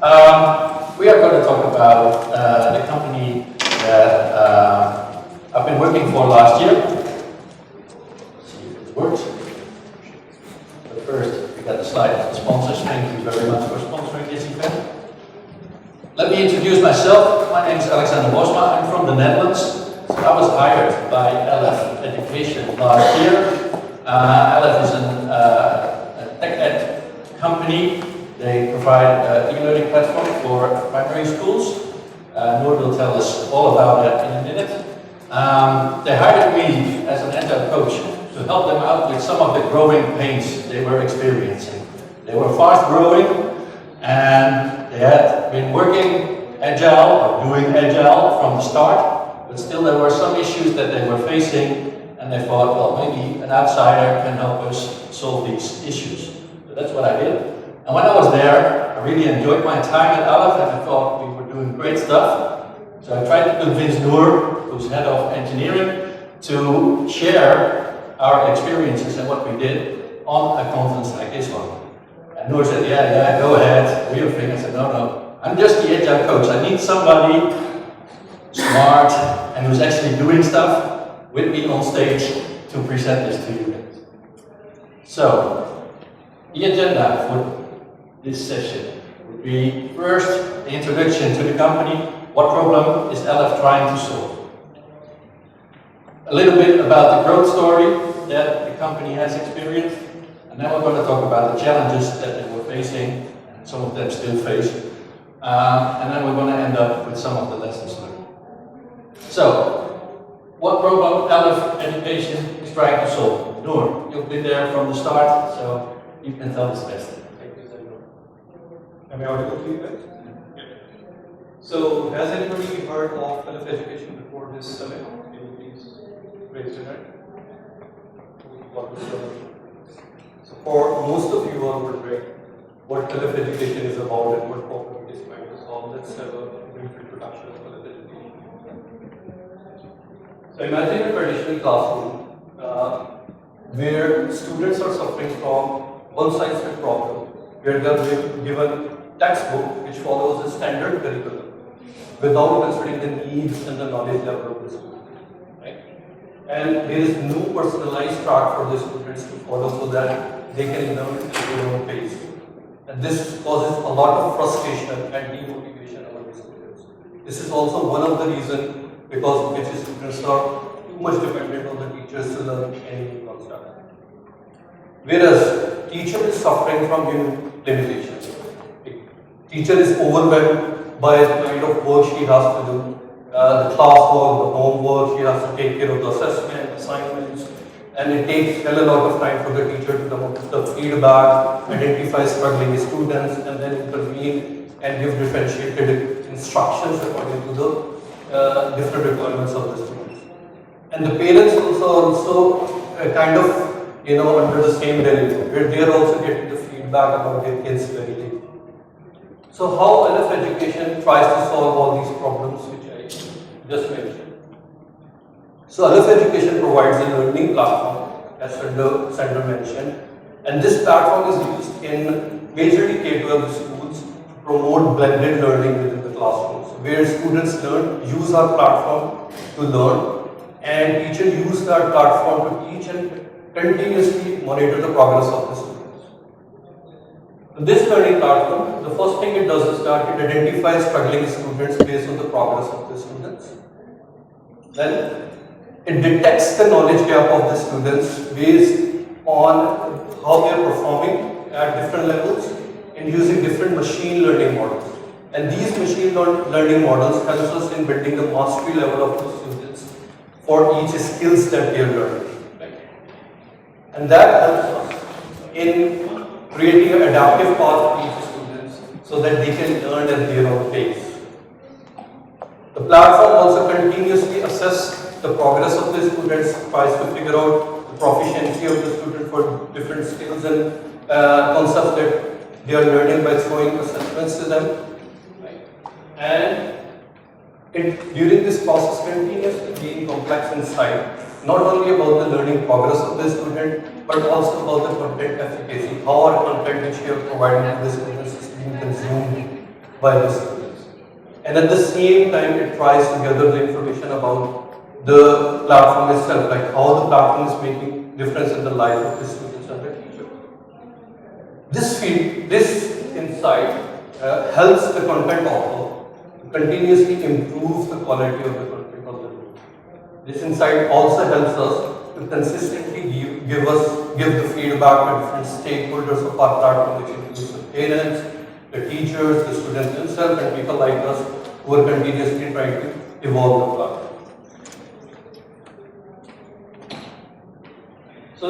We are going to talk about the company that I've been working for last year. Let's see if it works. But first, we got the slide of the sponsors. Thank you very much for sponsoring this event. Let me introduce myself. My name is Bosma. I'm from the Netherlands. So I was hired by Alef Education last year. Alef is a tech ed company. They provide an e-learning platform for primary schools. Noor will tell us all about that in a minute. They hired me as an Agile coach to help them out with some of the growing pains they were experiencing. They were fast growing and they had been working Agile or doing Agile from the start, but still there were some issues that they were facing, and they thought, well, maybe an outsider can help us solve these issues. So that's what I did. And when I was there, I really enjoyed my time at Alef, and I thought we were doing great stuff. So I tried to convince Noor, who's head of engineering, to share our experiences and what we did on a conference like this one. And Noor said, yeah, go ahead, real thing. I said, no, I'm just the Agile coach. I need somebody smart and who's actually doing stuff with me on stage to present this to you guys. So, the agenda for this session would be first, the introduction to the company. What problem is Alef trying to solve? A little bit about the growth story that the company has experienced. And then we're going to talk about the challenges that they were facing, and some of them still face. And then we're going to end up with some of the lessons learned. So, what problem Alef Education is trying to solve? Noor, you've been there from the start, so you can tell us best. Thank you, Noor. Am I audible to you guys? Yeah. So, has anybody heard of Alef Education before this summit? Can you please raise your hand? So, for most of you are wondering what Alef Education is about and what problem it is trying to solve, let's have a brief introduction of Alef Education. So, imagine a traditional classroom where students are suffering from one-size-fit problem, where they are given textbook which follows a standard curriculum without considering the needs and the knowledge level of the student. Right? And there is no personalized track for the students to follow so that they can learn at their own pace. And this causes a lot of frustration and demotivation among the students. This is also one of the reasons because of which students are too much dependent on the teachers to learn any new concept. Whereas teacher is suffering from limitations. Teacher is overwhelmed by the kind of work she has to do, the classwork, the homework, she has to take care of the assessment, assignments, and it takes a lot of time for the teacher to come up with the feedback, identify struggling students, and then intervene and give differentiated instructions according to the different requirements of the students. And the parents also kind of under the same dilemma, where they are also getting the feedback about their kids very late. So how Alef Education tries to solve all these problems which I just mentioned. So Alef Education provides a learning platform, as Sandra mentioned, and this platform is used in majorly K-12 schools to promote blended learning within the classrooms, where students use our platform to learn, and teachers use that platform to teach and continuously monitor the progress of the students. This learning platform, the first thing it does is that it identifies struggling students based on the progress of the students. Then it detects the knowledge gap of the students based on how they are performing at different levels and using different machine learning models. And these machine learning models help us in building the mastery level of the students for each skills that they are learning. And that helps us in creating an adaptive path for each students so that they can learn at their own pace. The platform also continuously assesses the progress of the students, tries to figure out the proficiency of the student for different skills and concepts that they are learning by throwing assessments to them. And during this process continuously gain complex insight, not only about the learning progress of the student, but also about the content efficacy, how our content which we are providing to the students is being consumed by the students. And at the same time, it tries to gather the information about the platform itself, like how the platform is making difference in the life of the students and the teacher. This insight helps the content author to continuously improve the quality of the content of the group. This insight also helps us to consistently give the feedback to different stakeholders of our platform, which includes the parents, the teachers, the students themselves, and people like us who are continuously trying to evolve the platform. So,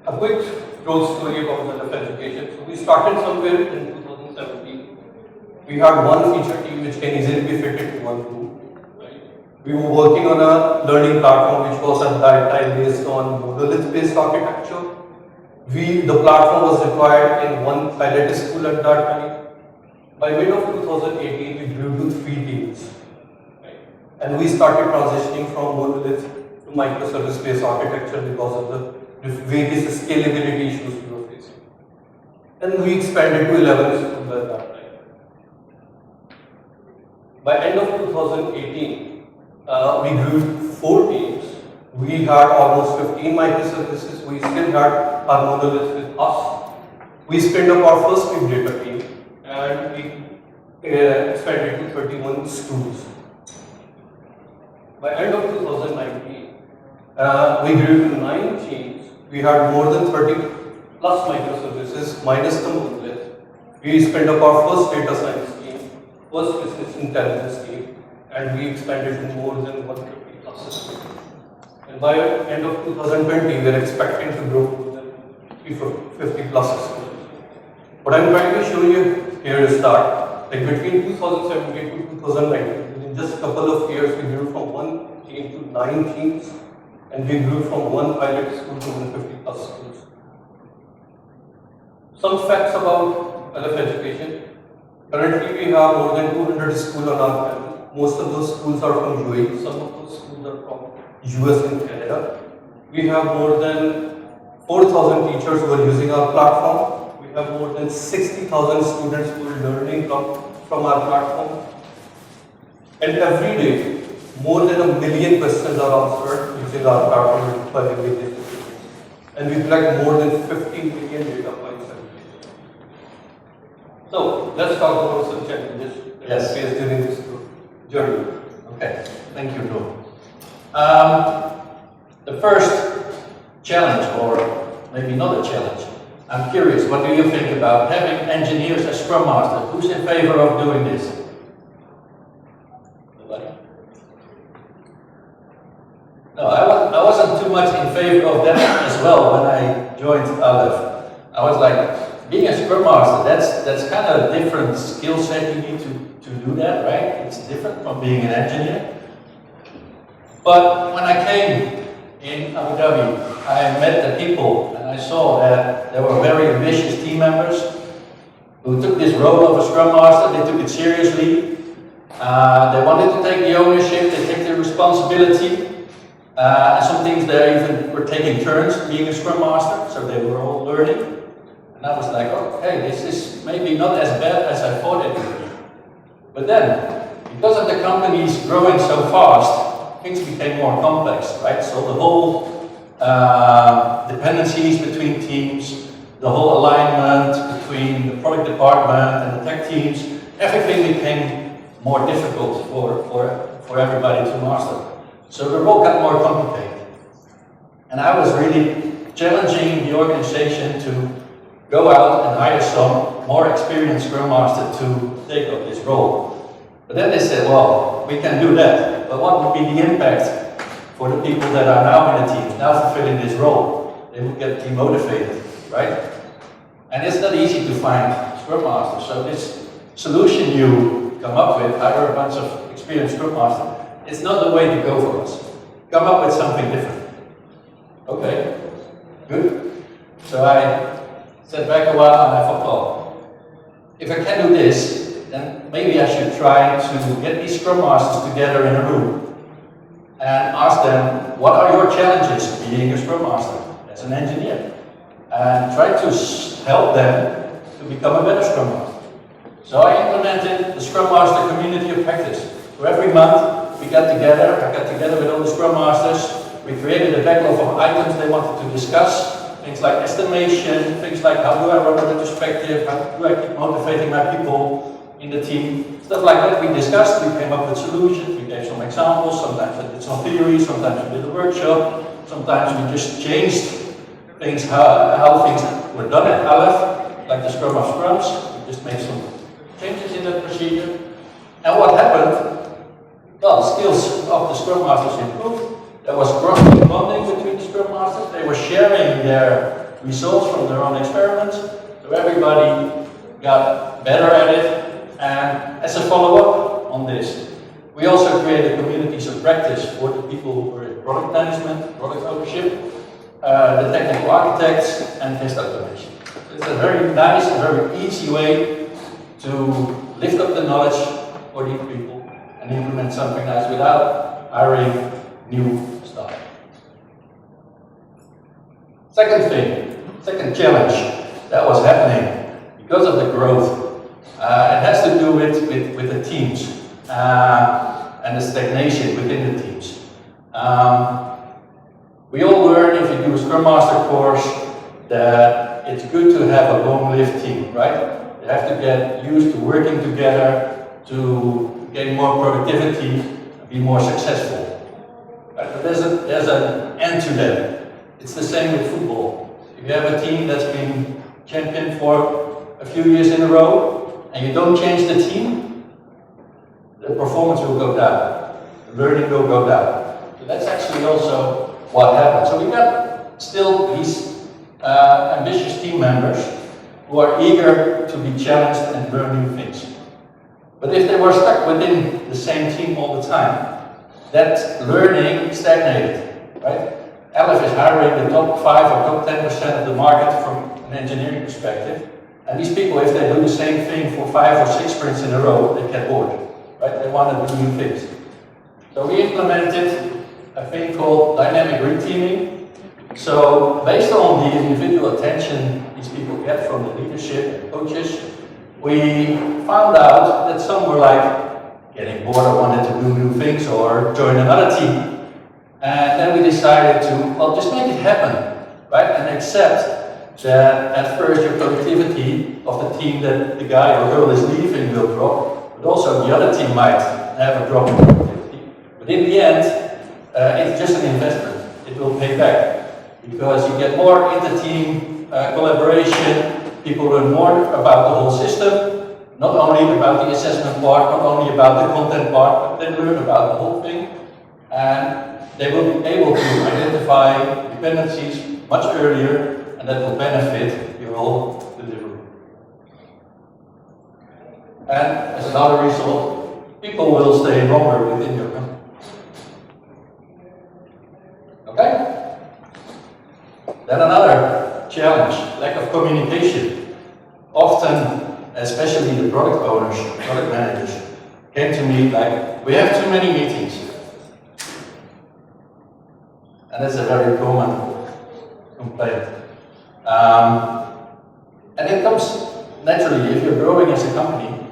a quick growth story about Alef Education. So, we started somewhere in 2017. We had one feature team which can easily be fitted to one room. We were working on a learning platform which was at that time based on monolith-based architecture. The platform was deployed in one pilot school at that time. By mid of 2018, we grew to 3 teams. And we started transitioning from monolith to microservice-based architecture because of the various scalability issues we were facing. And we expanded to 11 schools at that time. By end of 2018, we grew 4 teams. We had almost 15 microservices. We still had our monolith with us. We spun up our first big data team and we expanded to 31 schools. By end of 2019, we grew to 9 teams. We had more than 30 plus microservices minus the monolith. We spun up our first data science team, first business intelligence team, and we expanded to more than 150 classes. And by end of 2020, we are expecting to grow more than 350 classes. What I'm trying to show you here is that, like between 2017 to 2019, in just a couple of years, we grew from 1 team to 9 teams, and we grew from 1 pilot school to 150 plus schools. Some facts about Alef Education. Currently, we have more than 200 schools on our campus. Most of those schools are from UAE, some of those schools are from US and Canada. We have more than 4,000 teachers who are using our platform. We have more than 60,000 students who are learning from our platform. And every day, more than 1 million questions are answered using our platform by various institutions. And we collect more than 50 million data points every day. So, let's talk about some challenges that we face during this journey. Okay, thank you, Noor. The first challenge, or maybe not a challenge, I'm curious, what do you think about having engineers as Scrum Master? Who's in favor of doing this? Nobody? No, I wasn't too much in favor of that as well when I joined Alef. I was like, being a Scrum Master, that's kind of a different skill set you need to do that, right? It's different from being an engineer. But when I came in Abu Dhabi, I met the people and I saw that there were very ambitious team members who took this role of a Scrum Master. They took it seriously. They wanted to take the ownership, they take the responsibility. And some things they even were taking turns being a Scrum Master, so they were all learning. And I was like, okay, this is maybe not as bad as I thought it would be. But then, because of the companies growing so fast, things became more complex, right? So the whole dependencies between teams, the whole alignment between the product department and the tech teams, everything became more difficult for everybody to master. So the role got more complicated. And I was really challenging the organization to go out and hire some more experienced Scrum Master to take up this role. But then they said, well, we can do that, but what would be the impact for the people that are now in the team, now fulfilling this role? They would get demotivated, right? And it's not easy to find Scrum Masters. So this solution you come up with, hire a bunch of experienced Scrum Masters, it's not the way to go for us. Come up with something different. Okay, good. So I sat back a while and I thought, well, if I can do this, then maybe I should try to get these Scrum Masters together in a room and ask them, what are your challenges being a Scrum Master as an engineer? And try to help them to become a better Scrum Master. So I implemented the Scrum Master community of practice. So every month we got together, I got together with all the Scrum Masters, we created a backlog of items they wanted to discuss, things like estimation, things like how do I run a retrospective, how do I keep motivating my people in the team, stuff like that we discussed, we came up with solutions, we gave some examples, sometimes I did some theory, sometimes we did a workshop, sometimes we just changed things, how things were done at Alef, like the Scrum of Scrums, we just made some changes in that procedure. And what happened? Well, the skills of the Scrum Masters improved. There was cross-bonding between the Scrum Masters. They were sharing their results from their own experiments. So everybody got better at it. And as a follow-up on this, we also created communities of practice for the people who were in product management, product ownership, the technical architects, and test automation. So it's a very nice and very easy way to lift up the knowledge for these people and implement something nice without hiring new staff. Second challenge that was happening because of the growth, it has to do with the teams and the stagnation within the teams. We all learn if you do a Scrum Master course that it's good to have a long-lived team, right? You have to get used to working together to gain more productivity and be more successful. Right? But there's an end to that. It's the same with football. If you have a team that's been champion for a few years in a row and you don't change the team, the performance will go down. The learning will go down. So that's actually also what happened. So we got still these ambitious team members who are eager to be challenged and learn new things. But if they were stuck within the same team all the time, that learning stagnated, right? Alef is hiring the top 5 or top 10% of the market from an engineering perspective. And these people, if they do the same thing for 5 or 6 sprints in a row, they get bored, right? They want to do new things. So we implemented a thing called dynamic reteaming. So based on the individual attention these people get from the leadership and coaches, we found out that some were like getting bored or wanted to do new things or join another team. And then we decided to, well, just make it happen, right? And accept that at first your productivity of the team that the guy or girl is leaving will drop, but also the other team might have a drop in productivity. But in the end, it's just an investment. It will pay back because you get more inter-team collaboration. People learn more about the whole system, not only about the assessment part, not only about the content part, but they learn about the whole thing. And they will be able to identify dependencies much earlier, and that will benefit your whole delivery. And as another result, people will stay longer within your company. Okay? Then another challenge, lack of communication. Often, especially the product owners, product managers, came to me like, we have too many meetings. And that's a very common complaint. And it comes naturally, if you're growing as a company,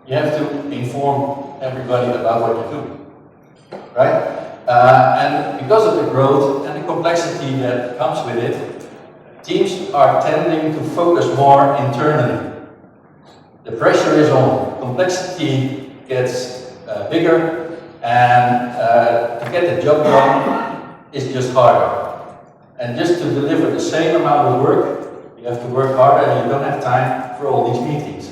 you have to inform everybody about what you do, right? And because of the growth and the complexity that comes with it, teams are tending to focus more internally. The pressure is on, complexity gets bigger, and to get the job done is just harder. And just to deliver the same amount of work, you have to work harder and you don't have time for all these meetings.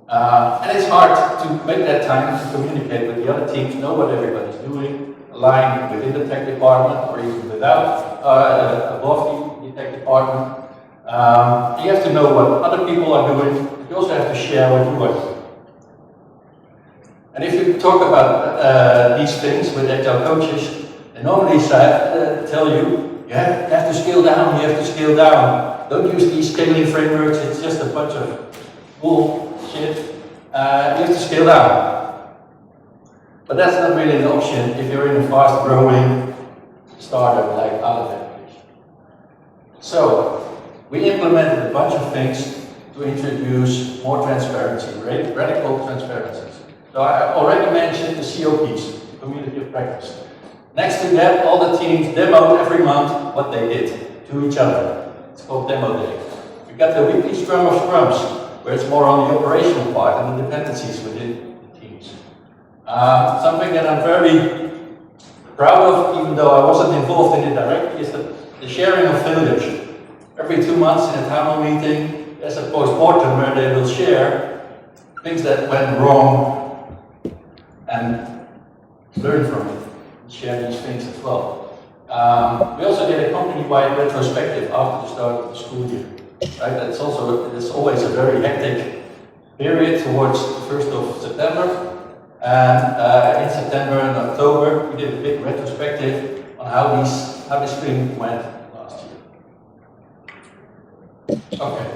And it's hard to make that time to communicate with the other teams, know what everybody's doing, align within the tech department or even without, above the tech department. You have to know what other people are doing, but you also have to share what you are doing. And if you talk about these things with Agile coaches, they normally tell you, you have to scale down, you have to scale down. Don't use these scaling frameworks, it's just a bunch of bullshit. You have to scale down. But that's not really an option if you're in a fast-growing startup like Alef Education. So, we implemented a bunch of things to introduce more transparency, radical transparencies. So I already mentioned the COPs, the community of practice. Next to that, all the teams demoed every month what they did to each other. It's called Demo Day. We got the weekly Scrum of Scrums, where it's more on the operational part and the dependencies within the teams. Something that I'm very proud of, even though I wasn't involved in it directly, is the sharing of failures. Every 2 months in a town hall meeting, there's a post-mortem where they will share things that went wrong and learn from it. Share these things as well. We also did a company-wide retrospective after the start of the school year. Right? It's always a very hectic period towards the 1st of September. And in September and October, we did a big retrospective on how this spring went last year. Okay.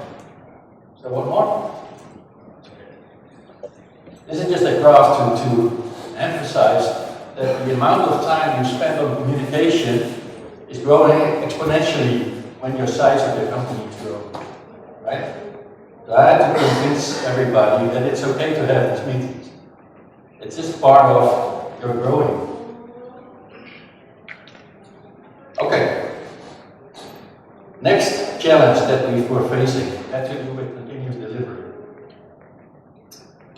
So one more. This is just a graph to emphasize that the amount of time you spend on communication is growing exponentially when your size of your company is growing, right? So I had to convince everybody that it's okay to have these meetings. It's just part of your growing. Okay. Next challenge that we were facing had to do with continuous delivery.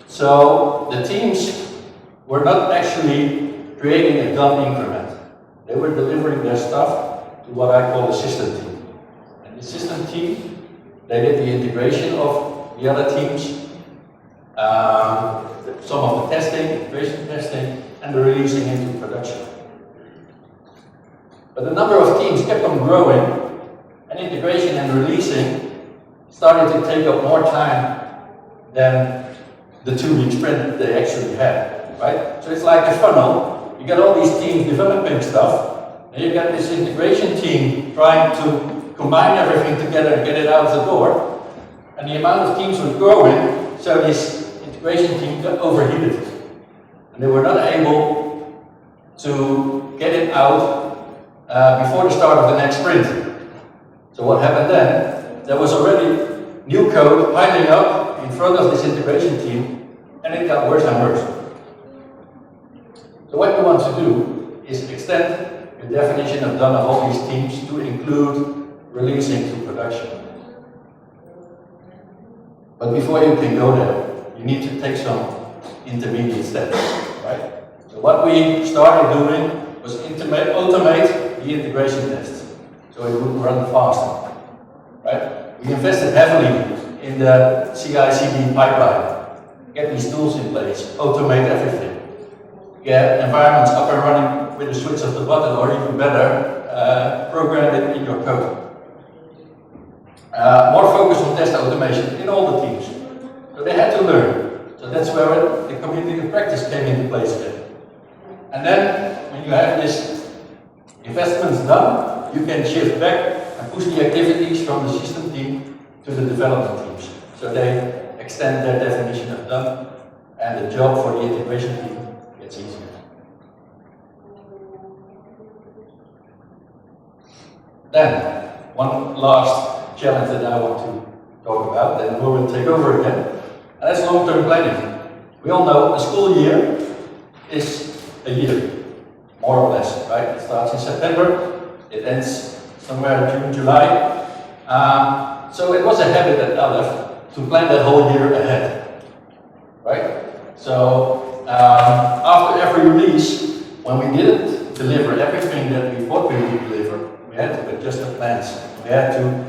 So the teams were not actually creating a done increment. They were delivering their stuff to what I call the system team. And the system team, they did the integration of the other teams, some of the testing, integration testing, and the releasing into production. But the number of teams kept on growing, and integration and releasing started to take up more time than the 2-week sprint that they actually had, right? So it's like a funnel. You got all these teams developing stuff, and you got this integration team trying to combine everything together and get it out the door. And the amount of teams was growing, so this integration team got overheated. And they were not able to get it out before the start of the next sprint. So what happened then? There was already new code piling up in front of this integration team, and it got worse and worse. So what we want to do is extend the definition of done of all these teams to include releasing to production. But before you can go there, you need to take some intermediate steps, right? So what we started doing was automate the integration tests, so it would run faster, right? We invested heavily in the CI/CD pipeline, get these tools in place, automate everything. Get environments up and running with the switch of the button, or even better, program it in your code. More focus on test automation in all the teams. So they had to learn. So that's where the community of practice came into place again. And then, when you have this investments done, you can shift back and push the activities from the system team to the development teams. So they extend their definition of done, and the job for the integration team gets easier. Then, one last challenge that I want to talk about, then Noor will take over again, and that's long-term planning. We all know a school year is a year, more or less, right? It starts in September, it ends somewhere in June, July. So it was a habit at Alef to plan that whole year ahead, right? So after every release, when we didn't deliver everything that we thought we would deliver, we had to adjust the plans. We had to,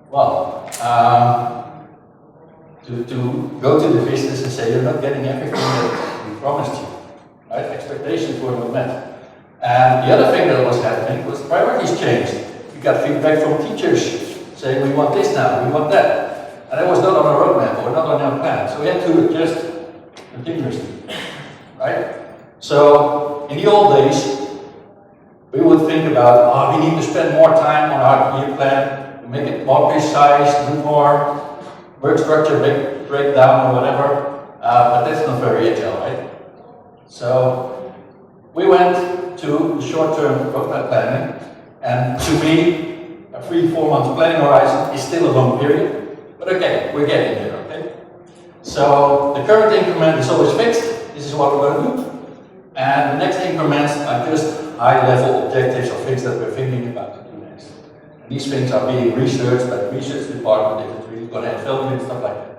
well, to go to the business and say, you're not getting everything that we promised you, right? Expectations were not met. And the other thing that was happening was priorities changed. We got feedback from teachers saying, we want this now, we want that. And it was not on our roadmap or not on our plan. So we had to adjust continuously, right? So in the old days, we would think about, oh, we need to spend more time on our year plan, make it more precise, do more work structure breakdown or whatever, but that's not very agile, right? So we went to the short-term roadmap planning, and to me, a 3-4 month planning horizon is still a long period, but But okay, we're getting there, okay? So the current increment is always fixed. This is what we're going to do. And the next increments are just high-level objectives or things that we're thinking about to do next. And these things are being researched by the research department if it's really going to have value and stuff like that.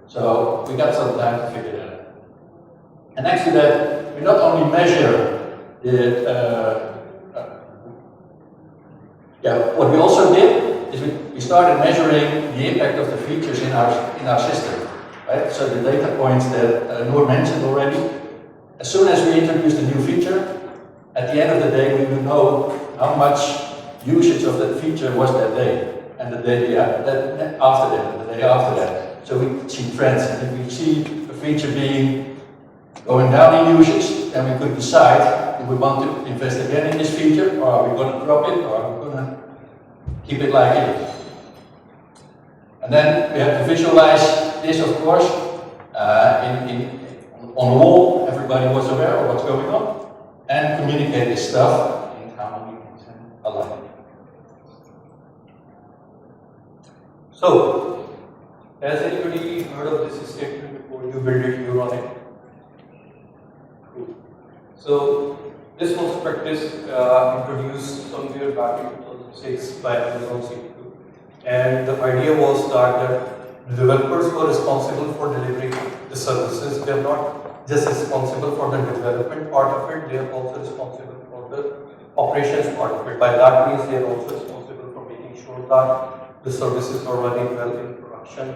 So we got some time to figure that out. And next to that, we not only measure the what we also did is we started measuring the impact of the features in our system, right? So the data points that Noor mentioned already. As soon as we introduced a new feature, at the end of the day, we will know how much usage of that feature was that day, and the day after that, and the day after that. So we could see trends, and if we see a feature going down in usage, then we could decide if we want to invest again in this feature, or are we going to drop it, or are we going to keep it like it is. And then we have to visualize this, of course, on the wall. Everybody was aware of what's going on, and communicate this stuff in common meetings and alike. So, has anybody heard of this statement before? You build it, you run it. Cool. So, this was practice introduced somewhere back in 2006 by Amazon CPU. And the idea was that the developers were responsible for delivering the services. They are not just responsible for the development part of it, they are also responsible for the operations part of it. By that means, they are also responsible for making sure that the services are running well in production.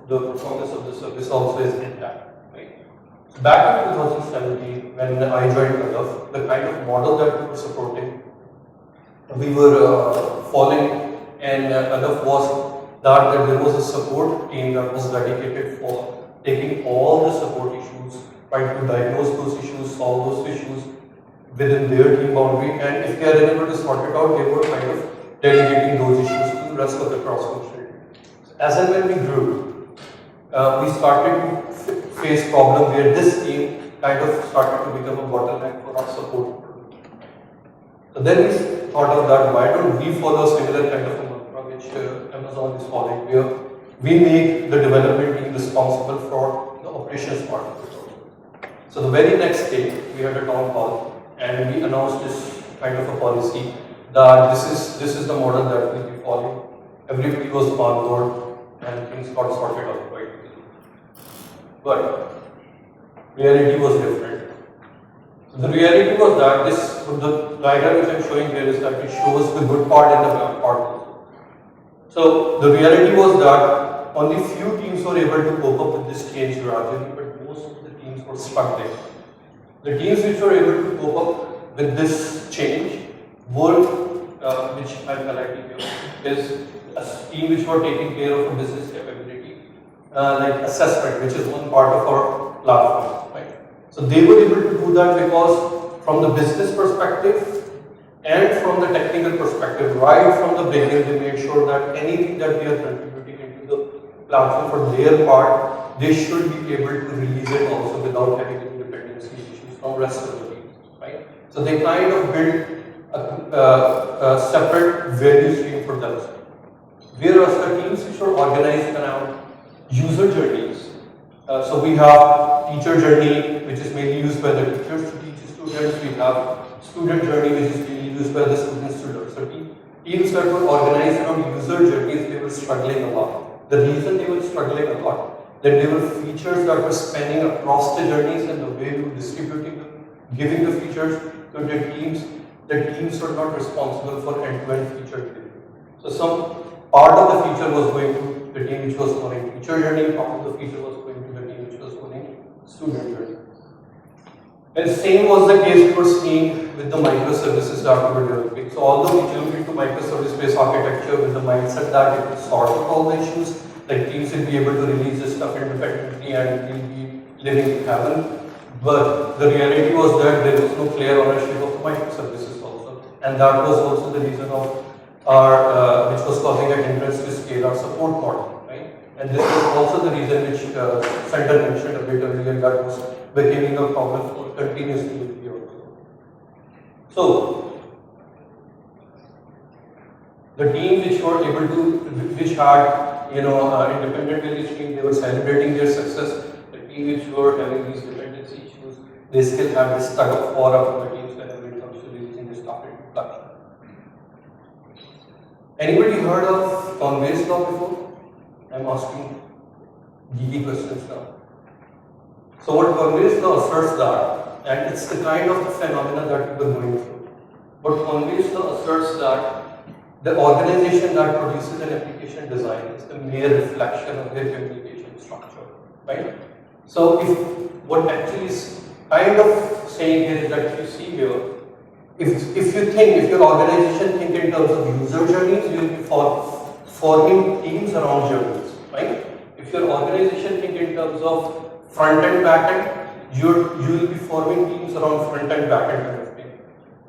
The performance of the service also is intact. Back in 2017, when I joined Alef, the kind of model that we were supporting, we were following, and Alef was that there was a support team that was dedicated for taking all the support issues, trying to diagnose those issues, solve those issues within their team boundary, and if they are unable to sort it out, they were kind of delegating those issues to the rest of the cross-functional team. As and when we grew, we started to face problem where this team kind of started to become a bottleneck for our support. So then we thought of that, why don't we follow a similar kind of a mantra which Amazon is following, where we make the development team responsible for the operations part of it. So the very next day, we had a town hall and we announced this kind of a policy that this is the model that we'll be following. Everybody was on board and things got sorted out quite quickly. But reality was different. So the reality was that the diagram which I'm showing here is that it shows the good part and the bad part also. So the reality was that only few teams were able to cope up with this change gradually, but most of the teams were struggling. The teams which were able to cope up with this change were, which I'm highlighting here, is a team which were taking care of a business capability, like assessment, which is one part of our platform, right? So they were able to do that because from the business perspective and from the technical perspective, right from the beginning, they made sure that anything that they are contributing into the platform for their part, they should be able to release it also without having any dependency issues from rest of the teams, right? So they kind of built a separate value stream for themselves. Whereas the teams which were organized around user journeys, so we have teacher journey, which is mainly used by the teachers to teach students. We have student journey, which is mainly used by the students to learn. So teams that were organized around user journeys, they were struggling a lot. The reason they were struggling a lot, that there were features that were spanning across the journeys, and the way we were distributing them, giving the features to the teams were not responsible for end-to-end feature delivery. So some part of the feature was going to the team which was owning teacher journey, part of the feature was going to the team which was owning student journey. And same was the case we were seeing with the microservices that we were developing. So although we jumped into microservice-based architecture with the mindset that it would sort out all the issues, like teams will be able to release this stuff independently and we'll be living in heaven. But the reality was that there was no clear ownership of microservices also. And that was also the reason of our, which was causing a hindrance to scale our support model, right? And this was also the reason which Sandra mentioned a bit earlier, that was becoming a problem for continuously with the workload. So, the team which were able to, which had independent release team, they were celebrating their success. The team which were having these dependency issues, they still have this tug of war of the teams whenever it comes to releasing this stuff into production. Anybody heard of Conway's law before? I'm asking geeky questions now. So what Conway's law asserts that, and it's the kind of the phenomena that we were going through. But Conway's law asserts that the organization that produces an application design is the mere reflection of their communication structure, right? So if what actually is kind of saying here is that if you see here, if your organization think in terms of user journeys, you will be forming teams around journeys, right? If your organization think in terms of front end, back end, you will be forming teams around front end, back end kind of thing.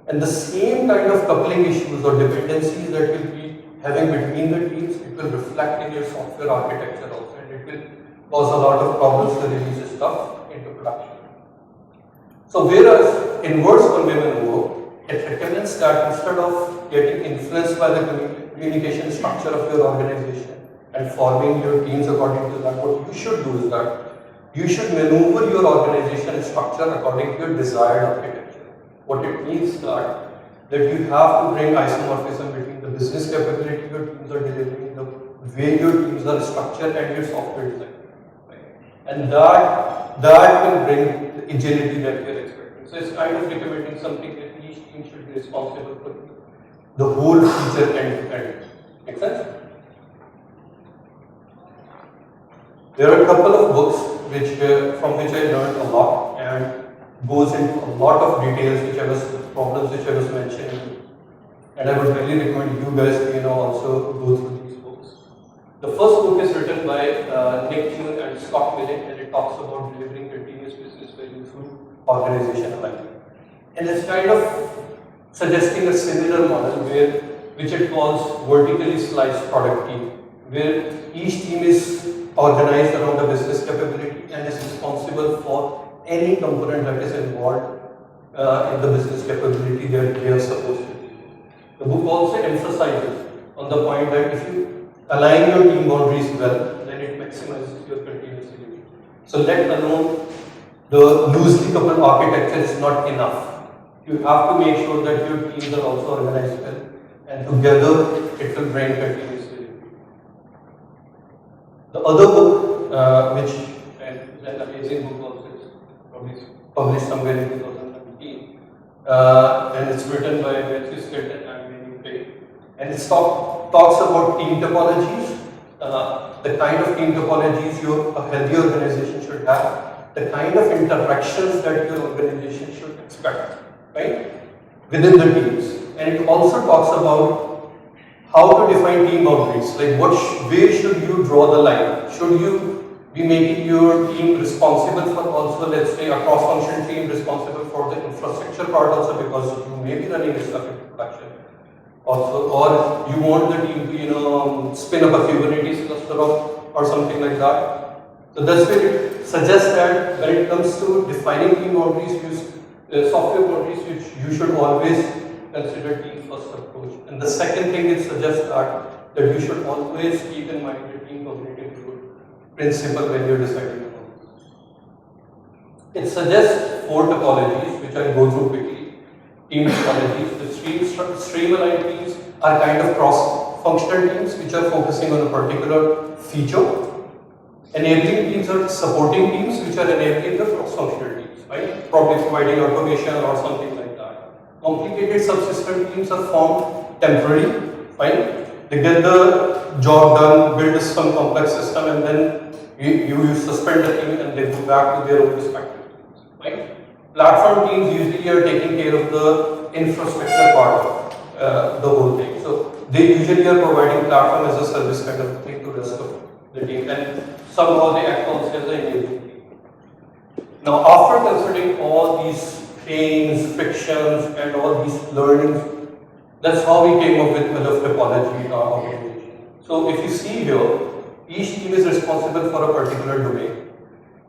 And the same kind of coupling issues or dependencies that you'll be having between the teams, it will reflect in your software architecture also, and it will cause a lot of problems to release this stuff into production. So whereas inverse Conway maneuver, it recommends that instead of getting influenced by the communication structure of your organization and forming your teams according to that, what you should do is that you should maneuver your organization structure according to your desired architecture. What it means that you have to bring isomorphism between the business capability your teams are delivering, the way your teams are structured, and your software design. Right? And that will bring the agility that we are expecting. So it's kind of recommending something that each team should be responsible for the whole feature end to end. Make sense? There are a couple of books from which I learned a lot and goes into a lot of details, problems which I was mentioning. And I would really recommend you guys to also go through these books. The first book is written by Nick Kuhn and Scott Milling, and it talks about delivering continuous business value through organization alignment. And it's kind of suggesting a similar model which it calls vertically sliced product team, where each team is organized around the business capability and is responsible for any component that is involved in the business capability that they are supposed to do. The book also emphasizes on the point that if you align your team boundaries well, then it maximizes your continuous delivery. So let alone the loosely coupled architecture is not enough. You have to make sure that your teams are also organized well, and together it will bring continuous delivery. The other book, which is an amazing book also, is probably published somewhere in 2019, and it's written by Matthew Skilton and Manu Pei, and it talks about team topologies, the kind of team topologies a healthy organization should have, the kind of interactions that your organization should expect, right, within the teams. And it also talks about how to define team boundaries, like where should you draw the line? Should you be making your team responsible for also, let's say, a cross-function team responsible for the infrastructure part also, because you may be running this stuff into production also, or you want the team to spin up a Kubernetes cluster or something like that. So that's where it suggests that when it comes to defining team boundaries, software boundaries, which you should always consider team first approach. And the second thing it suggests that you should always keep in mind the team cognitive load principle when you're deciding the boundaries. It suggests 4 topologies, which I'll go through quickly. Team topologies. The stream-aligned teams are kind of cross-functional teams which are focusing on a particular feature. Enabling teams are supporting teams which are enabling the cross-functional teams, right? Probably providing automation or something like that. Complicated subsystem teams are formed temporarily, right? They get the job done, build some complex system, and then you suspend the team and they go back to their own respective teams, right? Platform teams usually are taking care of the infrastructure part of the whole thing. So they usually are providing platform as a service kind of thing to the rest of the team, and somehow they act also as an enabling team. Now, after considering all these pains, frictions, and all these learnings, that's how we came up with Alef topology in our organization. So if you see here, each team is responsible for a particular domain,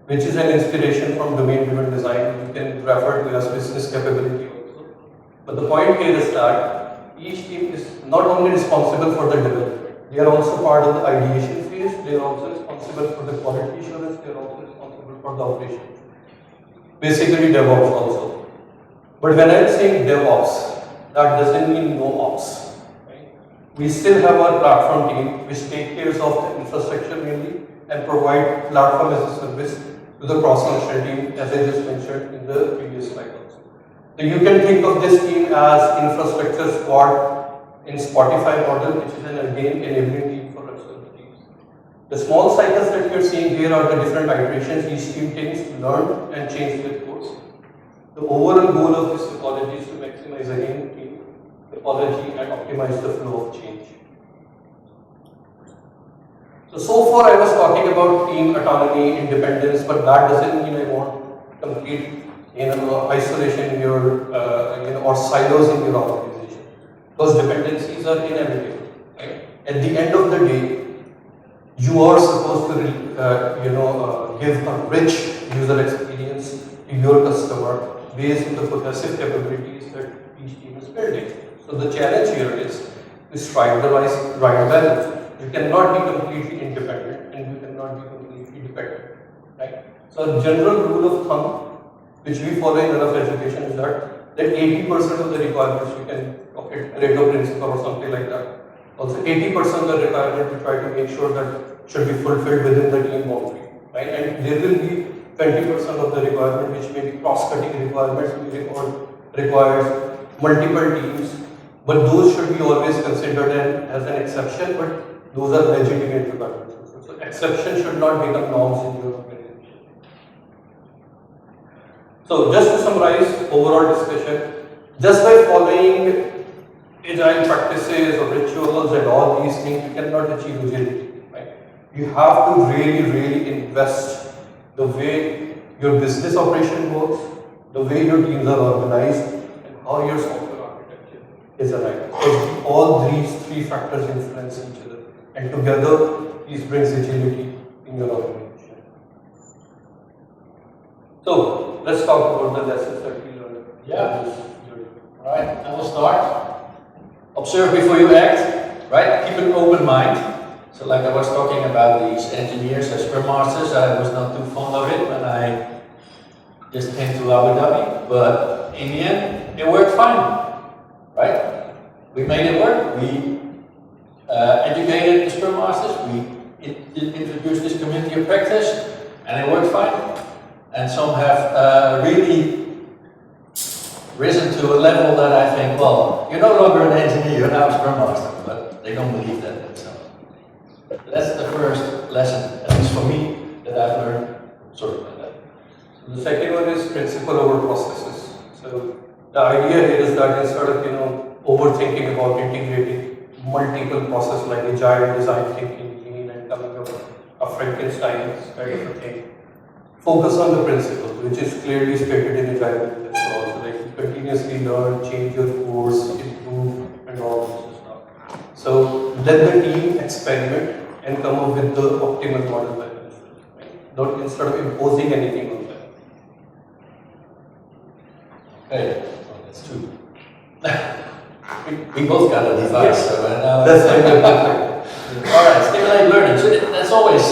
which is an inspiration from domain-driven design. You can refer to as business capability also. But the point here is that each team is not only responsible for the development, they are also part of the ideation phase case, they are also responsible for the quality assurance, they are also responsible for the operations. Basically DevOps also. But when I'm saying DevOps, that doesn't mean no ops. Right? We still have our platform team which take care of the infrastructure mainly and provide platform as a service to the cross-functional team, as I just mentioned in the previous slide also. So you can think of this team as infrastructure squad in Spotify model, which is an again enabling team for rest of the teams. The small cycles that you're seeing here are the different iterations each team takes to learn and change their course. The overall goal of this topology is to maximize again team topology and optimize the flow of change. So far I was talking about team autonomy, independence, but that doesn't mean I want complete isolation in your or silos in your organization. Those dependencies are inevitable. Right? At the end of the day, you are supposed to give a rich user experience to your customer based on the progressive capabilities that each team is building. So the challenge here is to strike the right balance. You cannot be completely independent and you cannot be completely dependent. Right? So a general rule of thumb which we follow in Alef Education is that 80% of the requirements you can Pareto principle or something like that. Also 80% of the requirement we try to make sure that should be fulfilled within the team boundary. Right? And there will be 20% of the requirement which may be cross-cutting requirements or requires multiple teams, but those should be always considered as an exception, but those are legitimate requirements. So exception should not become norms in your organization. So just to summarize overall discussion, just by following agile practices or rituals and all these things, you cannot achieve agility. Right? You have to really invest the way your business operation works, the way your teams are organized, and how your software architecture is aligned. Because all these three factors influence each other, and together these brings agility in your organization. So let's talk about the lessons that we learned. Yeah. All right. I will start. Observe before you act. Right. Keep an open mind. So like I was talking about these engineers as Scrum Masters, I was not too fond of it when I just came to Abu Dhabi, but in the end, it worked fine, right? We made it work, we educated the Scrum Masters, we introduced this community of practice, and it worked fine. And some have really risen to a level that I think, well, you're no longer an engineer, you're now a Scrum Master, but they don't believe that themselves. That's the first lesson, at least for me, that I've learned sort of like that. So the second one is principle over processes. So the idea here is that instead of overthinking about integrating multiple processes like agile, design thinking, lean, and coming up with a Frankenstein kind of a thing, focus on the principle, which is clearly stated in agile methodology. Like you continuously learn, change your course, improve, and all this stuff. So let the team experiment and come up with the optimal model by themselves, right? Not instead of imposing anything on them. Okay, well, that's two. we both got a device, Yes. so That's right. all right, stimulate learning. So that's always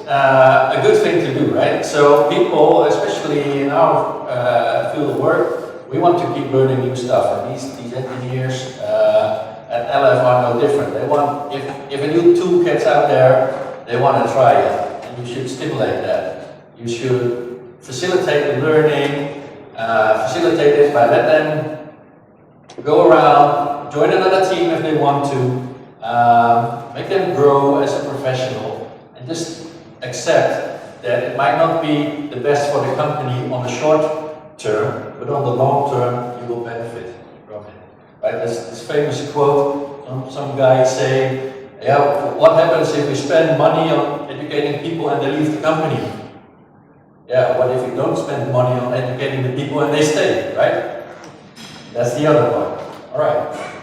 a good thing to do, right? So people, especially in our field of work, we want to keep learning new stuff, and these engineers at Alef are no different. They want, if a new tool gets out there, they want to try it, and you should stimulate that. You should facilitate the learning, facilitate it by let them go around, join another team if they want to, make them grow as a professional, and just accept that it might not be the best for the company on the short term, but on the long term you will benefit from it. Right? There's this famous quote, some guy saying, yeah, what happens if we spend money on educating people and they leave the company? Yeah, what if you don't spend money on educating the people and they stay, right? That's the other part. All right.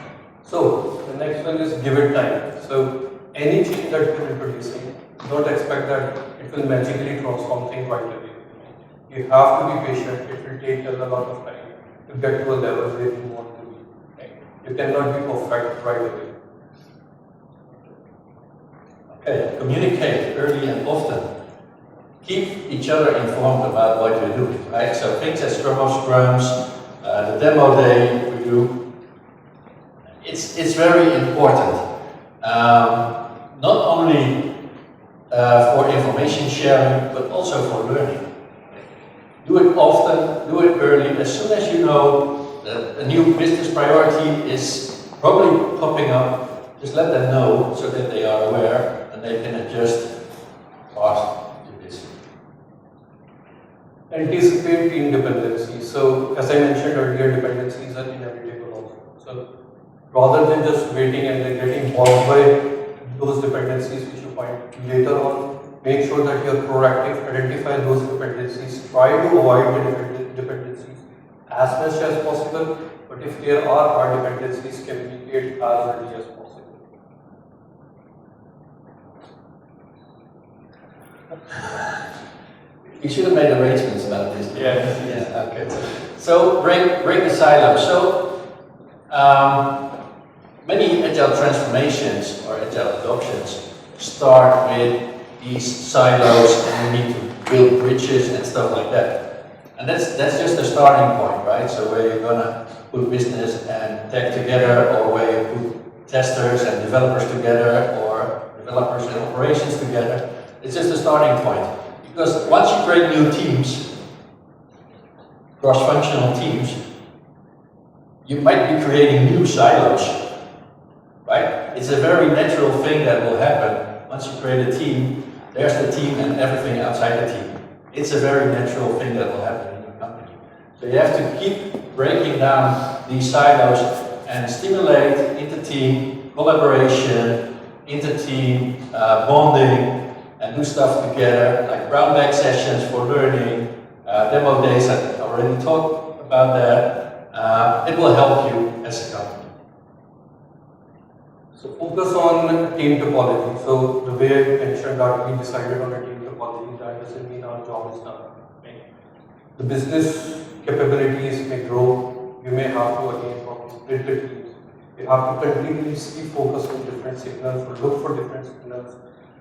So the next one is give it time. So any change that you're introducing, don't expect that it will magically transform things right away. You have to be patient. It will take a lot of time to get to a level where you want to be. Right? You cannot be perfect right away. Okay, communicate early and often. Keep each other informed about what you're doing, right? So things at Scrum of Scrums, the demo day we do, it's very important. Not only for information sharing, but also for learning. Do it often, do it early. As soon as you know that a new business priority is probably popping up, just let them know so that they are aware and they can adjust fast to this. Anticipate team dependencies. So as I mentioned earlier, dependencies are inevitable also. So rather than just waiting and then getting involved by those dependencies which you find later on, make sure that you're proactive, identify those dependencies, try to avoid the dependencies as much as possible, but if there are hard dependencies, communicate as early as possible. You should have made arrangements about this. Yeah. Okay. So break the silos. So many agile transformations or agile adoptions start with these silos, and you need to build bridges and stuff like that. And that's just the starting point, right? So where you're gonna put business and tech together, or where you put testers and developers together, or developers and operations together. It's just a starting point. Because once you create new teams, cross-functional teams, you might be creating new silos, right? It's a very natural thing that will happen. Once you create a team, there's the team and everything outside the team. It's a very natural thing that will happen in your company. So you have to keep breaking down these silos and stimulate inter-team collaboration, inter-team bonding, and do stuff together, like brown bag sessions for learning, demo days. I already talked about that. It will help you as a company. So focus on team topology. So the way I mentioned that we decided on a team topology, that doesn't mean our job is done. Right? The business capabilities may grow. You may have to again probably split the teams. You have to continuously focus on different signals or look for different signals.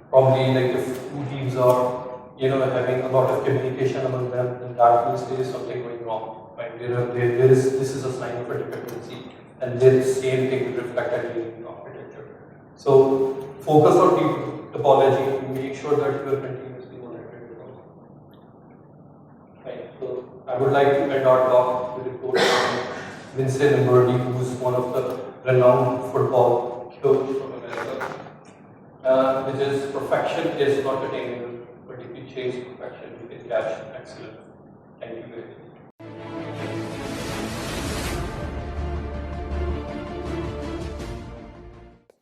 Probably like if two teams are, having a lot of communication among them, then that means there is something going wrong. Right? This is a sign of a dependency, and there is same thing will reflect in the architecture. So focus on team topology to make sure that you are continuously monitoring it also. Right. So I would like to end our talk with a quote from Vincent Birdie, who is one of the renowned football coach from America. Which is perfection is not attainable, but if you chase perfection, you can catch excellence. Thank you very much.